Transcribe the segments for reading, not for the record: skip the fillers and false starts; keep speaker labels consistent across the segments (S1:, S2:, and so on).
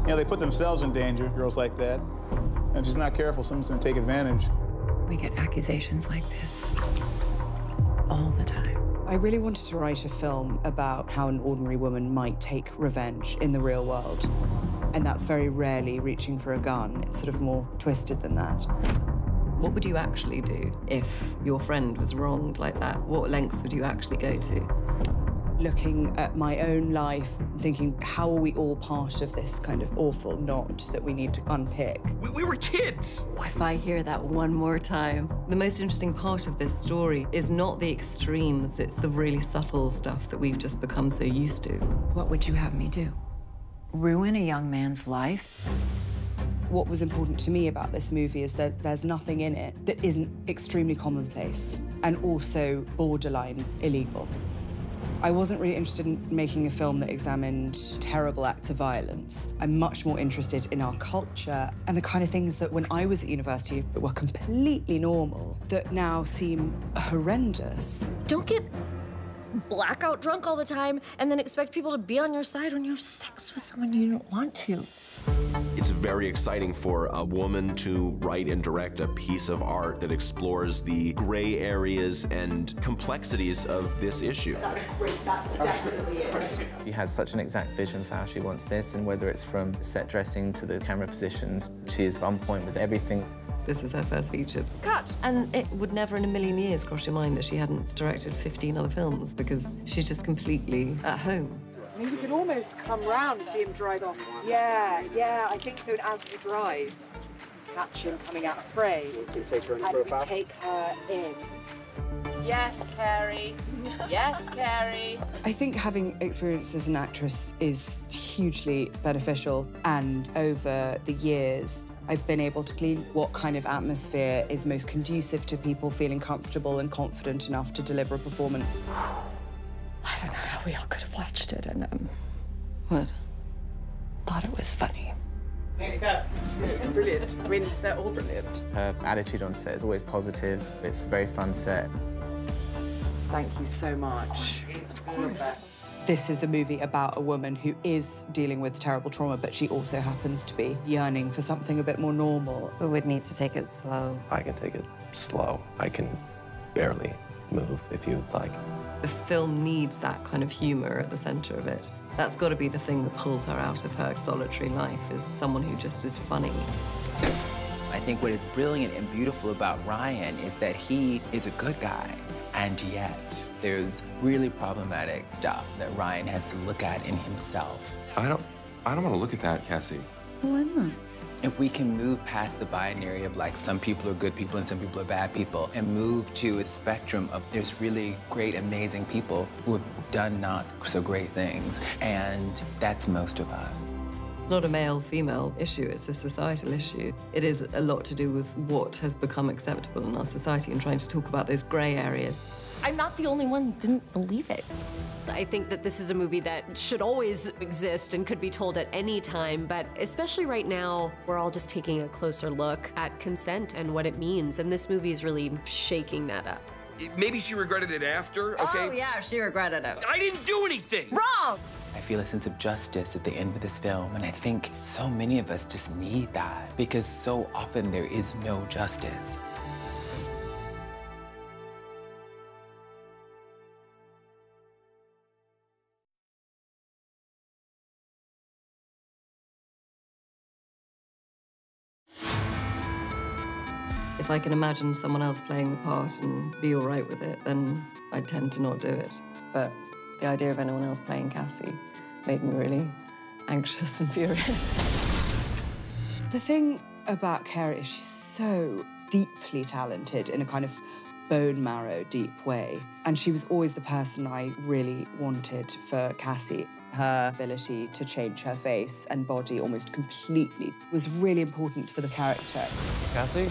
S1: You know, they put themselves in danger, girls like that. And if she's not careful, someone's gonna take advantage.
S2: We get accusations like this all the time.
S3: I really wanted to write a film about how an ordinary woman might take revenge in the real world. And that's very rarely reaching for a gun. It's sort of more twisted than that.
S2: What would you actually do if your friend was wronged like that? What lengths would you actually go to?
S3: Looking at my own life, thinking, how are we all part of this kind of awful knot that we need to unpick?
S4: We were kids!
S2: If I hear that one more time. The most interesting part of this story is not the extremes, it's the really subtle stuff that we've just become so used to.
S5: What would you have me do? Ruin a young man's life?
S3: What was important to me about this movie is that there's nothing in it that isn't extremely commonplace and also borderline illegal. I wasn't really interested in making a film that examined terrible acts of violence. I'm much more interested in our culture and the kind of things that when I was at university were completely normal that now seem horrendous.
S6: Don't get blackout drunk all the time and then expect people to be on your side when you have sex with someone you don't want to.
S4: It's very exciting for a woman to write and direct a piece of art that explores the gray areas and complexities of this issue.
S3: That's great, that's definitely it.
S7: She has such an exact vision for how she wants this, and whether it's from set dressing to the camera positions, she is on point with everything.
S2: This is her first feature.
S3: Cut!
S2: And it would never in a million years cross your mind that she hadn't directed 15 other films because she's just completely at home.
S8: I mean, we could almost come round and see him drive off. Yeah, I think so. And as he drives, catch him coming out of frame.
S9: We take her in
S8: and
S9: for a
S8: we
S9: faff?
S8: take her in. Yes, Carey. Yes, Carey.
S3: I think having experience as an actress is hugely beneficial, and over the years, I've been able to glean what kind of atmosphere is most conducive to people feeling comfortable and confident enough to deliver a performance.
S5: I don't know how we all could have watched it and,
S2: What?
S5: thought it was funny.
S8: It's brilliant. I mean, they're all brilliant.
S7: Her attitude on set is always positive. It's a very fun set.
S8: Thank you so much.
S5: Of course.
S3: This is a movie about a woman who is dealing with terrible trauma, but she also happens to be yearning for something a bit more normal.
S2: We would need to take it slow.
S9: I can take it slow. I can barely move if you'd like.
S2: The film needs that kind of humor at the center of it. That's got to be the thing that pulls her out of her solitary life, is someone who just is funny.
S10: I think what is brilliant and beautiful about Ryan is that he is a good guy, and yet there's really problematic stuff that Ryan has to look at in himself.
S4: I don't want to look at that, Cassie.
S5: Why not?
S10: If we can move past the binary of like some people are good people and some people are bad people and move to a spectrum of there's really great, amazing people who have done not so great things, and that's most of us.
S2: It's not a male-female issue, it's a societal issue. It is a lot to do with what has become acceptable in our society and trying to talk about those gray areas.
S6: I'm not the only one who didn't believe it. I think that this is a movie that should always exist and could be told at any time, but especially right now, we're all just taking a closer look at consent and what it means, and this movie is really shaking that up.
S4: Maybe she regretted it after, okay?
S2: Oh, yeah, she regretted it.
S4: I didn't do anything!
S6: Wrong!
S10: I feel a sense of justice at the end of this film, and I think so many of us just need that because so often there is no justice.
S2: If I can imagine someone else playing the part and be all right with it, then I tend to not do it. But the idea of anyone else playing Cassie made me really anxious and furious.
S3: The thing about Carey is she's so deeply talented in a kind of bone marrow deep way. And she was always the person I really wanted for Cassie. Her ability to change her face and body almost completely was really important for the character.
S9: Cassie?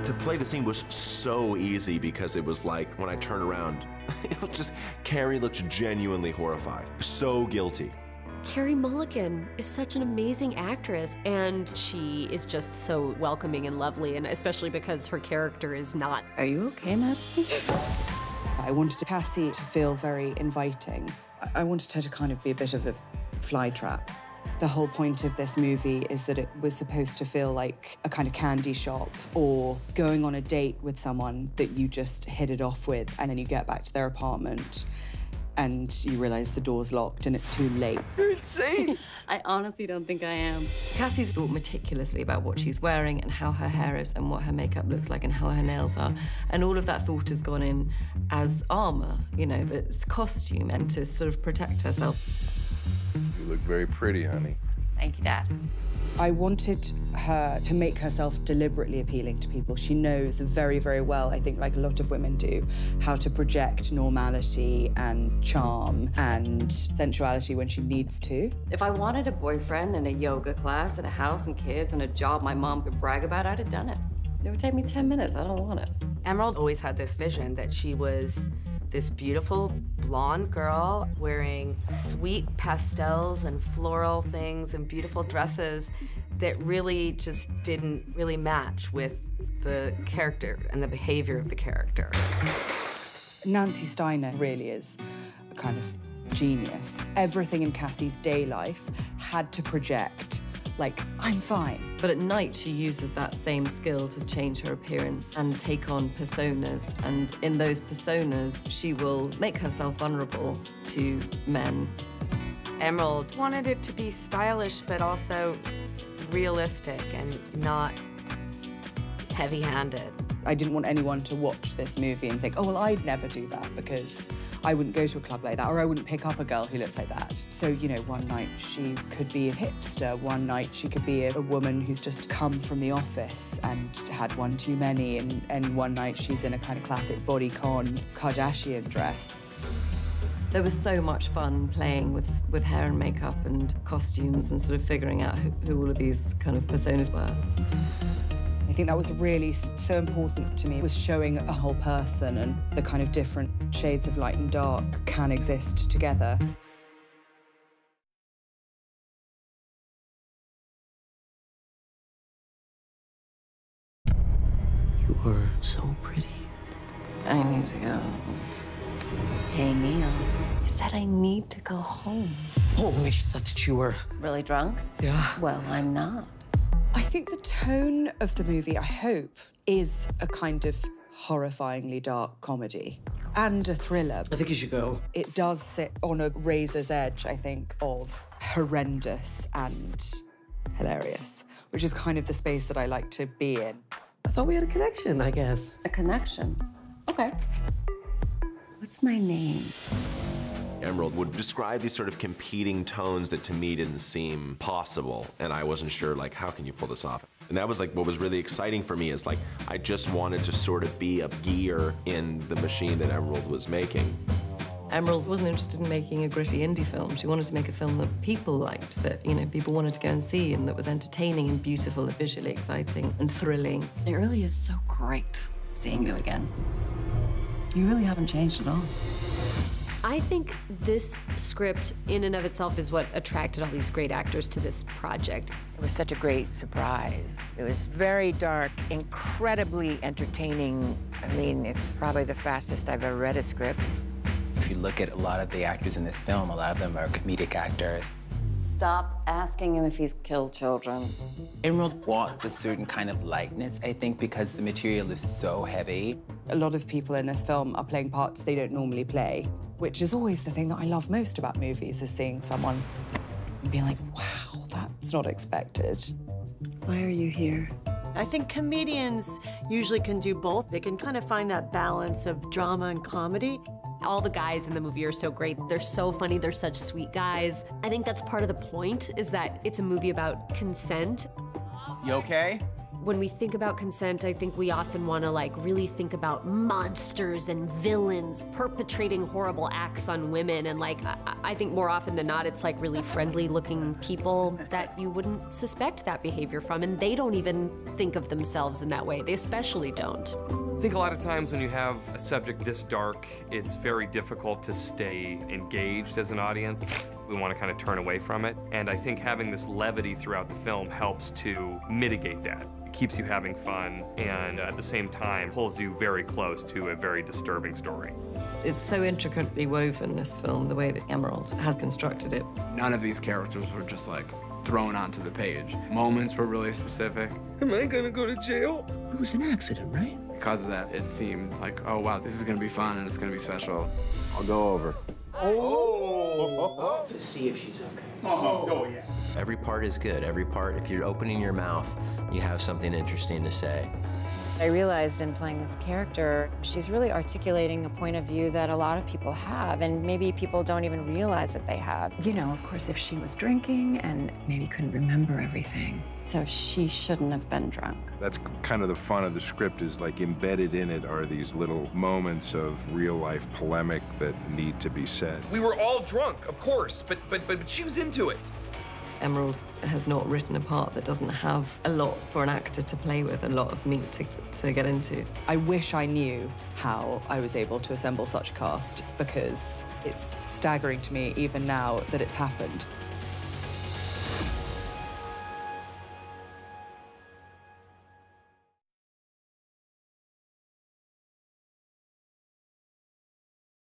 S4: To play the scene was so easy because it was like, when I turned around, it was just, Carey looked genuinely horrified. So guilty.
S6: Carey Mulligan is such an amazing actress, and she is just so welcoming and lovely, and especially because her character is not.
S5: Are you okay, Madison?
S3: I wanted Cassie to feel very inviting. I wanted her to kind of be a bit of a flytrap. The whole point of this movie is that it was supposed to feel like a kind of candy shop or going on a date with someone that you just hit it off with, and then you get back to their apartment and you realize the door's locked and it's too late.
S2: You're insane. I honestly don't think I am. Cassie's thought meticulously about what she's wearing and how her hair is and what her makeup looks like and how her nails are. And all of that thought has gone in as armor, you know, that's costume and to sort of protect herself.
S11: You look very pretty, honey.
S2: Thank you, Dad.
S3: I wanted her to make herself deliberately appealing to people. She knows very, very well, I think like a lot of women do, how to project normality and charm and sensuality when she needs to.
S2: If I wanted a boyfriend and a yoga class and a house and kids and a job my mom could brag about, I'd have done it. It would take me 10 minutes. I don't want it.
S12: Emerald always had this vision that she was this beautiful blonde girl wearing sweet pastels and floral things and beautiful dresses that really just didn't really match with the character and the behavior of the character.
S3: Nancy Steiner really is a kind of genius. Everything in Cassie's day life had to project like, I'm fine.
S2: But at night, she uses that same skill to change her appearance and take on personas. And in those personas, she will make herself vulnerable to men.
S12: Emerald wanted it to be stylish, but also realistic and not heavy-handed.
S3: I didn't want anyone to watch this movie and think, oh, well, I'd never do that because I wouldn't go to a club like that, or I wouldn't pick up a girl who looks like that. So, you know, one night she could be a hipster, one night she could be a woman who's just come from the office and had one too many, and one night she's in a kind of classic bodycon Kardashian dress.
S2: There was so much fun playing with hair and makeup and costumes and sort of figuring out who all of these kind of personas were.
S3: I think that was really so important to me, was showing a whole person and the kind of different shades of light and dark can exist together.
S13: You are so pretty.
S2: I need to go.
S13: Hey, Neil.
S2: I said I need to go home.
S13: Holy, that's you were.
S2: Really drunk?
S13: Yeah.
S2: Well, I'm not.
S3: I think the tone of the movie, I hope, is a kind of horrifyingly dark comedy and a thriller.
S13: I think you should go.
S3: It does sit on a razor's edge, I think, of horrendous and hilarious, which is kind of the space that I like to be in.
S13: I thought we had a connection, I guess.
S2: A connection? Okay. What's my name?
S4: Emerald would describe these sort of competing tones that to me didn't seem possible, and I wasn't sure, like, how can you pull this off? And that was like what was really exciting for me, is like I just wanted to sort of be a gear in the machine that Emerald was making.
S2: Emerald wasn't interested in making a gritty indie film. She wanted to make a film that people liked, that, you know, people wanted to go and see, and that was entertaining and beautiful and visually exciting and thrilling. It really is so great seeing you again. You really haven't changed at all.
S6: I think this script in and of itself is what attracted all these great actors to this project.
S14: It was such a great surprise. It was very dark, incredibly entertaining. I mean, it's probably the fastest I've ever read a script.
S10: If you look at a lot of the actors in this film, a lot of them are comedic actors.
S2: Stop asking him if he's killed children.
S10: Emerald wants a certain kind of lightness, I think, because the material is so heavy.
S3: A lot of people in this film are playing parts they don't normally play, which is always the thing that I love most about movies, is seeing someone and being like, wow, that's not expected.
S2: Why are you here?
S15: I think comedians usually can do both. They can kind of find that balance of drama and comedy.
S6: All the guys in the movie are so great. They're so funny. They're such sweet guys. I think that's part of the point, is that it's a movie about consent.
S16: You okay?
S6: When we think about consent, I think we often want to like really think about monsters and villains perpetrating horrible acts on women. And like, I think more often than not, it's like really friendly looking people that you wouldn't suspect that behavior from. And they don't even think of themselves in that way. They especially don't.
S16: think a lot of times when you have a subject this dark, it's very difficult to stay engaged as an audience. We want to kind of turn away from it. And I think having this levity throughout the film helps to mitigate that. It keeps you having fun and at the same time pulls you very close to a very disturbing story.
S2: It's so intricately woven, this film, the way that Emerald has constructed it.
S17: None of these characters were just like thrown onto the page. Moments were really specific. Am I gonna go to jail? It was an accident, right? Because of that, it seemed like, oh wow, this is gonna be fun and it's gonna be special.
S11: I'll go over.
S13: Oh! To see if she's okay.
S1: Oh, yeah.
S9: Every part is good. Every part, if you're opening your mouth, you have something interesting to say.
S5: I realized in playing this character, she's really articulating a point of view that a lot of people have, and maybe people don't even realize that they have.
S18: You know, of course, if she was drinking and maybe couldn't remember everything.
S2: So she shouldn't have been drunk.
S11: That's kind of the fun of the script, is like embedded in it are these little moments of real life polemic that need to be said.
S16: We were all drunk, of course, but she was into it.
S2: Emerald has not written a part that doesn't have a lot for an actor to play with, a lot of meat to get into.
S3: I wish I knew how I was able to assemble such a cast, because it's staggering to me even now that it's happened.